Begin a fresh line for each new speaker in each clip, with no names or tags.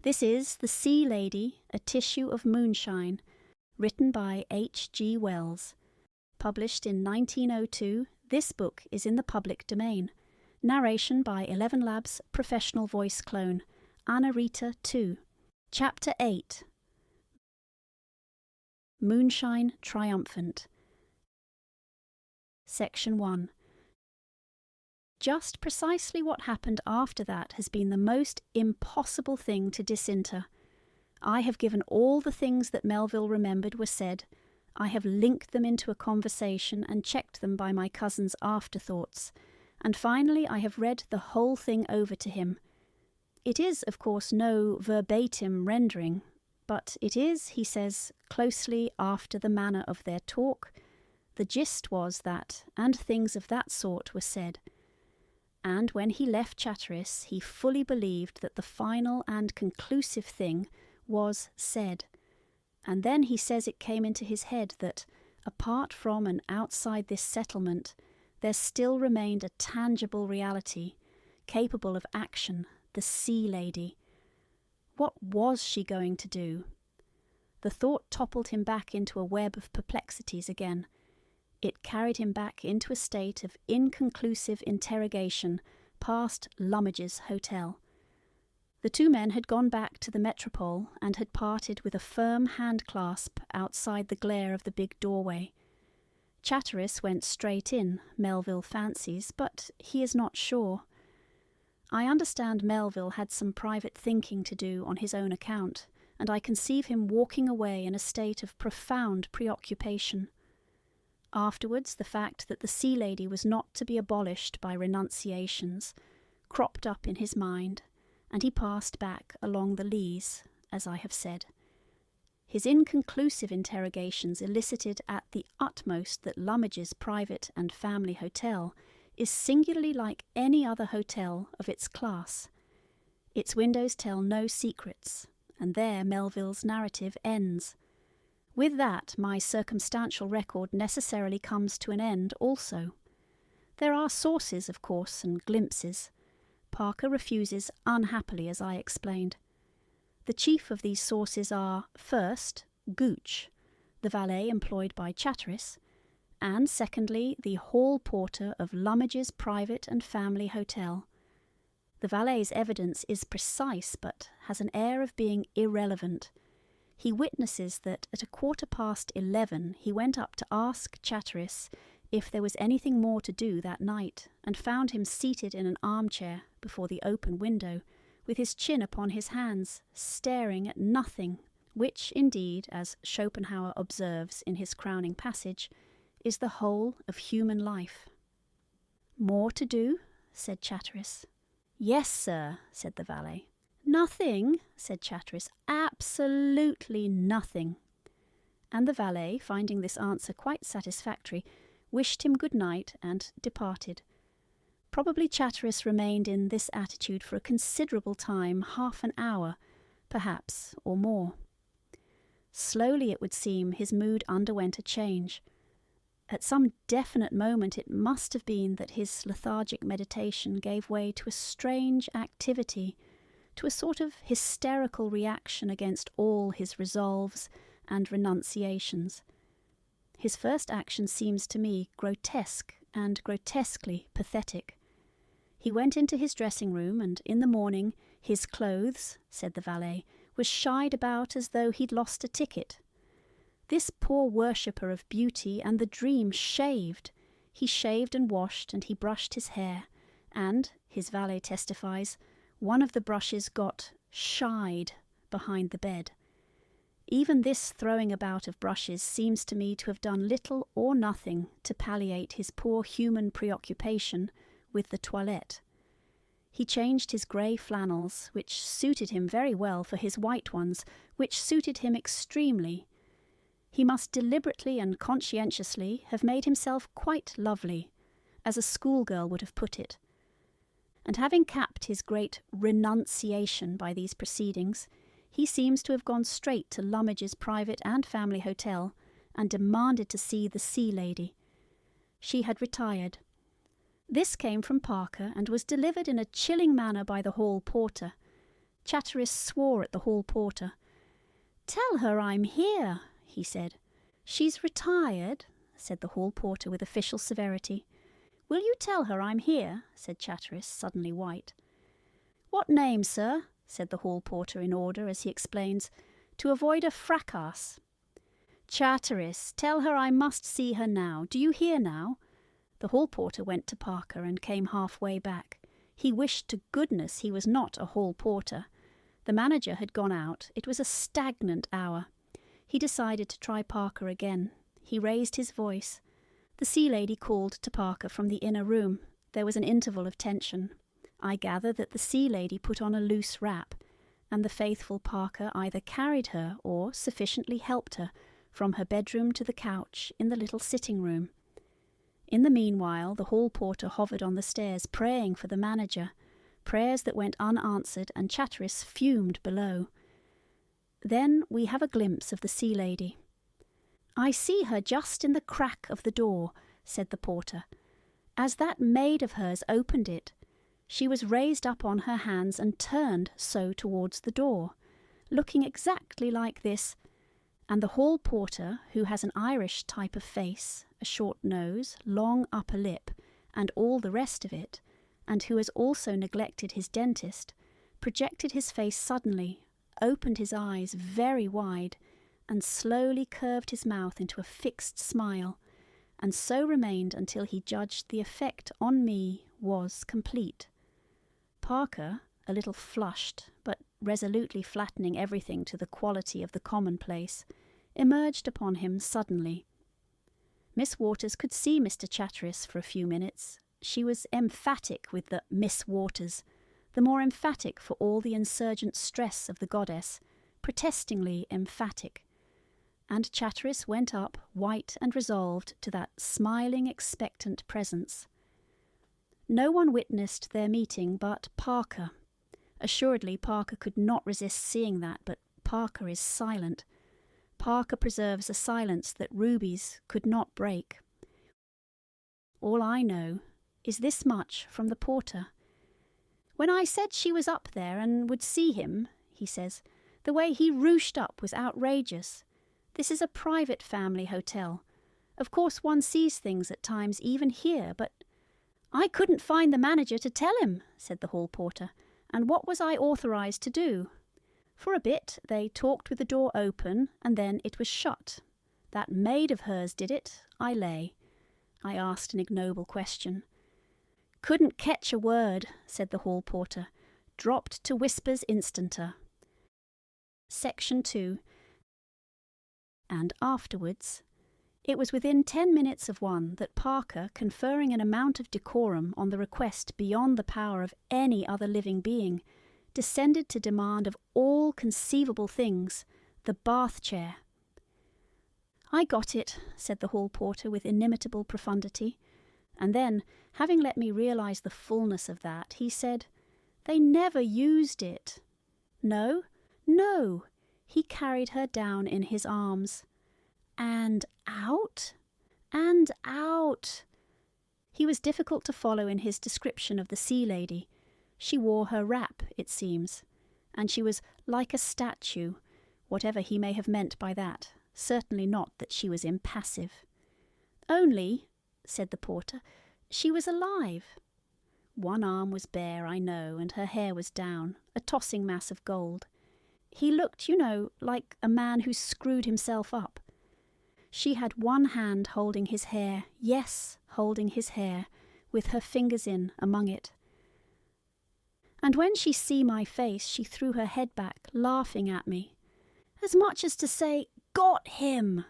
This is The Sea Lady, A Tissue of Moonshine, written by H.G. Wells. Published in 1902, this book is in the public domain. Narration by ElevenLabs Professional Voice Clone, Anna Rita 2. Chapter 8. Moonshine Triumphant. Section 1. Just precisely what happened after that has been the most impossible thing to disinter. I have given all the things that Melville remembered were said. I have linked them into a conversation and checked them by my cousin's afterthoughts. And finally I have read the whole thing over to him. It is, of course, no verbatim rendering, but it is, he says, closely after the manner of their talk. The gist was that, and things of that sort were said. And when he left Chatteris, he fully believed that the final and conclusive thing was said. And then he says it came into his head that, apart from and outside this settlement, there still remained a tangible reality, capable of action, the Sea Lady. What was she going to do? The thought toppled him back into a web of perplexities again. It carried him back into a state of inconclusive interrogation past Lummidge's hotel. The two men had gone back to the Metropole and had parted with a firm hand-clasp outside the glare of the big doorway. Chatteris went straight in, Melville fancies, but he is not sure. I understand Melville had some private thinking to do on his own account, and I conceive him walking away in a state of profound preoccupation. Afterwards, the fact that the Sea Lady was not to be abolished by renunciations cropped up in his mind, and he passed back along the leas, as I have said. His inconclusive interrogations elicited at the utmost that Lummidge's private and family hotel is singularly like any other hotel of its class. Its windows tell no secrets, and there Melville's narrative ends. With that, my circumstantial record necessarily comes to an end also. There are sources, of course, and glimpses. Parker refuses unhappily, as I explained. The chief of these sources are, first, Gooch, the valet employed by Chatteris, and secondly, the hall porter of Lummidge's private and family hotel. The valet's evidence is precise, but has an air of being irrelevant. He witnesses that at 11:15 he went up to ask Chatteris if there was anything more to do that night, and found him seated in an armchair before the open window, with his chin upon his hands, staring at nothing, which indeed, as Schopenhauer observes in his crowning passage, is the whole of human life. "More to do?" said Chatteris. "Yes, sir," said the valet. "Nothing," said Chatteris, "absolutely nothing." And the valet, finding this answer quite satisfactory, wished him good night and departed. Probably Chatteris remained in this attitude for a considerable time, half an hour, perhaps, or more. Slowly, it would seem, his mood underwent a change. At some definite moment it must have been that his lethargic meditation gave way to a strange activity, to a sort of hysterical reaction against all his resolves and renunciations. His first action seems to me grotesque and grotesquely pathetic. He went into his dressing-room, and in the morning his clothes, said the valet, was shied about as though he'd lost a ticket. This poor worshipper of beauty and the dream shaved. He shaved and washed, and he brushed his hair, and, his valet testifies, one of the brushes got shied behind the bed. Even this throwing about of brushes seems to me to have done little or nothing to palliate his poor human preoccupation with the toilette. He changed his grey flannels, which suited him very well, for his white ones, which suited him extremely. He must deliberately and conscientiously have made himself quite lovely, as a schoolgirl would have put it. And having capped his great renunciation by these proceedings, he seems to have gone straight to Lummidge's private and family hotel and demanded to see the Sea Lady. She had retired. This came from Parker and was delivered in a chilling manner by the hall porter. Chatteris swore at the hall porter. "Tell her I'm here," he said. "She's retired," said the hall porter with official severity. "Will you tell her I'm here?" said Chatteris, suddenly white. "What name, sir?" said the hall porter in order as he explains, "to avoid a fracas." "Chatteris, tell her I must see her now. Do you hear now?" The hall porter went to Parker and came halfway back. He wished to goodness he was not a hall porter. The manager had gone out. It was a stagnant hour. He decided to try Parker again. He raised his voice. The sea lady called to Parker from the inner room. There was an interval of tension. I gather that the sea lady put on a loose wrap, and the faithful Parker either carried her or sufficiently helped her from her bedroom to the couch in the little sitting room. In the meanwhile, the hall porter hovered on the stairs, praying for the manager, prayers that went unanswered, and Chatteris fumed below. Then we have a glimpse of the sea lady. "I see her just in the crack of the door," said the porter. "As that maid of hers opened it, she was raised up on her hands and turned so towards the door, looking exactly like this." And the hall porter, who has an Irish type of face, a short nose, long upper lip, and all the rest of it, and who has also neglected his dentist, projected his face suddenly, opened his eyes very wide, and slowly curved his mouth into a fixed smile, and so remained until he judged the effect on me was complete. Parker, a little flushed, but resolutely flattening everything to the quality of the commonplace, emerged upon him suddenly. Miss Waters could see Mr. Chatteris for a few minutes. She was emphatic with the Miss Waters, the more emphatic for all the insurgent stress of the goddess, protestingly emphatic. And Chatteris went up, white and resolved, to that smiling, expectant presence. No one witnessed their meeting but Parker. Assuredly Parker could not resist seeing that, but Parker is silent. Parker preserves a silence that rubies could not break. All I know is this much from the porter. "When I said she was up there and would see him," he says, "the way he rooshed up was outrageous. This is a private family hotel. Of course one sees things at times even here, but—" "I couldn't find the manager to tell him," said the hall porter, "and what was I authorised to do? For a bit they talked with the door open, and then it was shut. That maid of hers did it, I lay." I asked an ignoble question. "Couldn't catch a word," said the hall porter. "Dropped to whispers instanter." Section 2. And afterwards, it was within 10 minutes of 1 that Parker, conferring an amount of decorum on the request beyond the power of any other living being, descended to demand of all conceivable things the bath chair. "I got it," said the hall porter with inimitable profundity, and then, having let me realise the fullness of that, he said, "They never used it." "No, no, he carried her down in his arms." "And out?" "And out." He was difficult to follow in his description of the sea lady. She wore her wrap, it seems, and she was like a statue, whatever he may have meant by that, certainly not that she was impassive. "Only," said the porter, "she was alive." One arm was bare, I know, and her hair was down, a tossing mass of gold. He looked, you know, like a man who's screwed himself up. She had one hand holding his hair, yes, holding his hair, with her fingers in among it. And when she see my face, she threw her head back, laughing at me, as much as to say, "Got him!"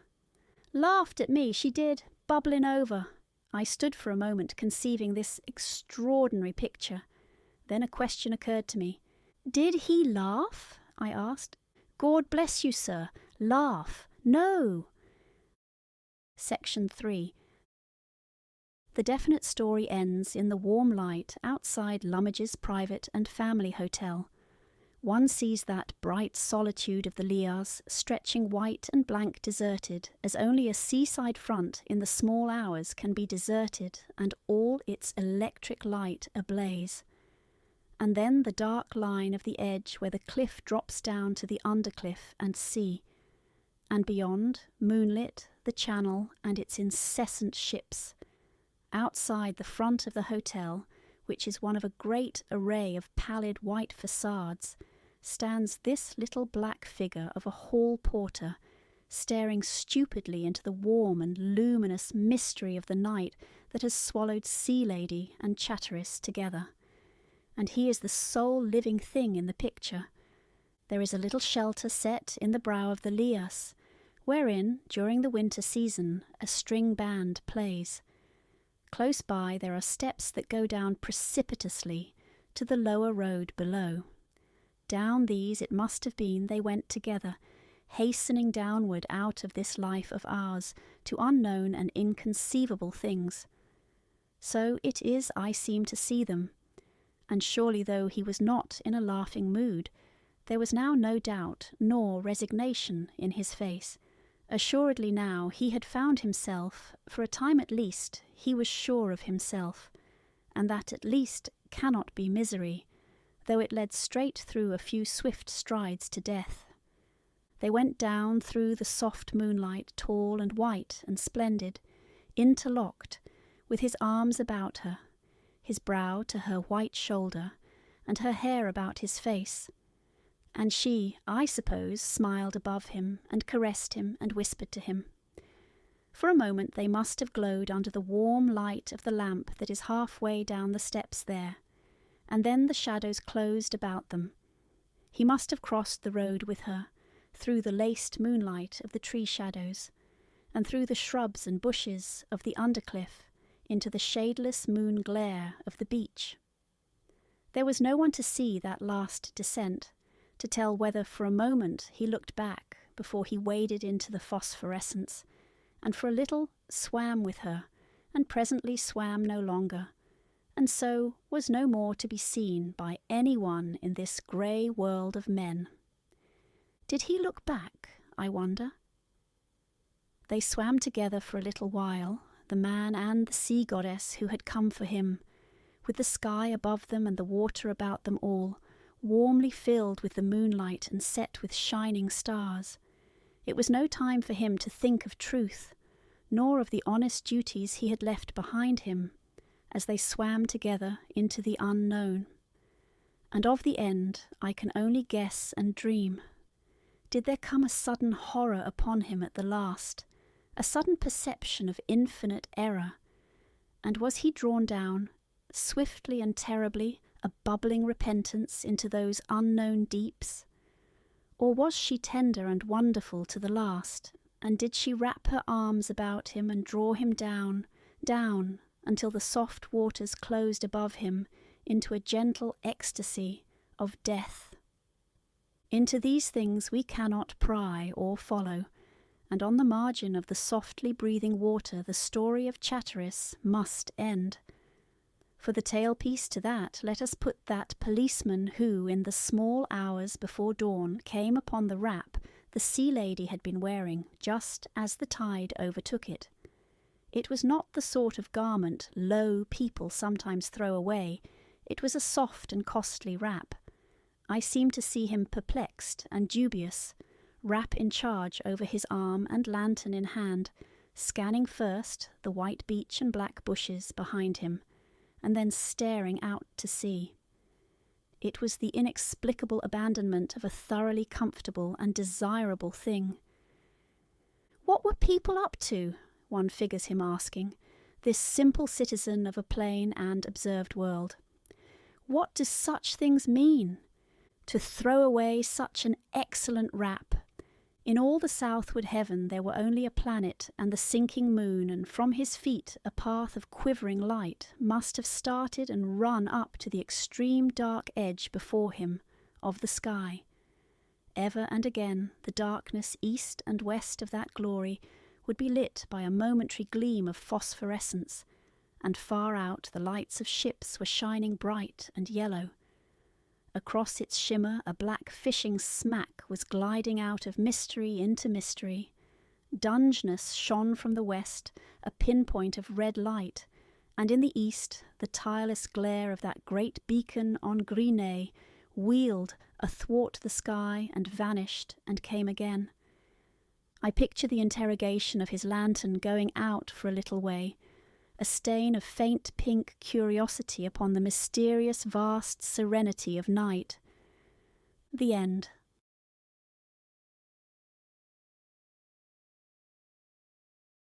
Laughed at me, she did, bubbling over. I stood for a moment conceiving this extraordinary picture. Then a question occurred to me. "Did he laugh?" I asked. "God bless you, sir. Laugh? No." Section 3. The definite story ends in the warm light outside Lummidge's private and family hotel. One sees that bright solitude of the Lias, stretching white and blank deserted, as only a seaside front in the small hours can be deserted and all its electric light ablaze. and then the dark line of the edge where the cliff drops down to the undercliff and sea, and beyond, moonlit, the channel and its incessant ships. Outside the front of the hotel, which is one of a great array of pallid white facades, stands this little black figure of a hall porter, staring stupidly into the warm and luminous mystery of the night that has swallowed Sea Lady and Chatteris together. And he is the sole living thing in the picture. There is a little shelter set in the brow of the lias, wherein, during the winter season, a string band plays. Close by there are steps that go down precipitously to the lower road below. Down these it must have been they went together, hastening downward out of this life of ours to unknown and inconceivable things. So it is I seem to see them, and surely though he was not in a laughing mood, there was now no doubt nor resignation in his face. Assuredly now he had found himself, for a time at least he was sure of himself, and that at least cannot be misery, though it led straight through a few swift strides to death. They went down through the soft moonlight, tall and white and splendid, interlocked, with his arms about her, his brow to her white shoulder, and her hair about his face. And she, I suppose, smiled above him and caressed him and whispered to him. For a moment they must have glowed under the warm light of the lamp that is halfway down the steps there, and then the shadows closed about them. He must have crossed the road with her, through the laced moonlight of the tree shadows, and through the shrubs and bushes of the undercliff, into the shadeless moon glare of the beach. There was no one to see that last descent, to tell whether for a moment he looked back before he waded into the phosphorescence, and for a little swam with her, and presently swam no longer, and so was no more to be seen by any one in this grey world of men. Did he look back, I wonder? They swam together for a little while, the man and the sea goddess who had come for him, with the sky above them and the water about them all, warmly filled with the moonlight and set with shining stars. It was no time for him to think of truth, nor of the honest duties he had left behind him, as they swam together into the unknown. And of the end I can only guess and dream. Did there come a sudden horror upon him at the last, a sudden perception of infinite error, and was he drawn down, swiftly and terribly, a bubbling repentance into those unknown deeps? Or was she tender and wonderful to the last, and did she wrap her arms about him and draw him down, down, until the soft waters closed above him into a gentle ecstasy of death? Into these things we cannot pry or follow, and on the margin of the softly breathing water the story of Chatteris must end. For the tailpiece to that, let us put that policeman who, in the small hours before dawn, came upon the wrap the Sea Lady had been wearing just as the tide overtook it. It was not the sort of garment low people sometimes throw away. It was a soft and costly wrap. I seemed to see him perplexed and dubious, wrap in charge over his arm and lantern in hand, scanning first the white beach and black bushes behind him, and then staring out to sea. It was the inexplicable abandonment of a thoroughly comfortable and desirable thing. What were people up to? One figures him asking, this simple citizen of a plain and observed world. What do such things mean? To throw away such an excellent wrap. In all the southward heaven there were only a planet and the sinking moon, and from his feet a path of quivering light must have started and run up to the extreme dark edge before him of the sky. Ever and again the darkness east and west of that glory would be lit by a momentary gleam of phosphorescence, and far out the lights of ships were shining bright and yellow. Across its shimmer a black fishing smack was gliding out of mystery into mystery. Dungeness shone from the west, a pinpoint of red light, and in the east the tireless glare of that great beacon on Grenay wheeled athwart the sky and vanished and came again. I picture the interrogation of his lantern going out for a little way, a stain of faint pink curiosity upon the mysterious vast serenity of night. The end.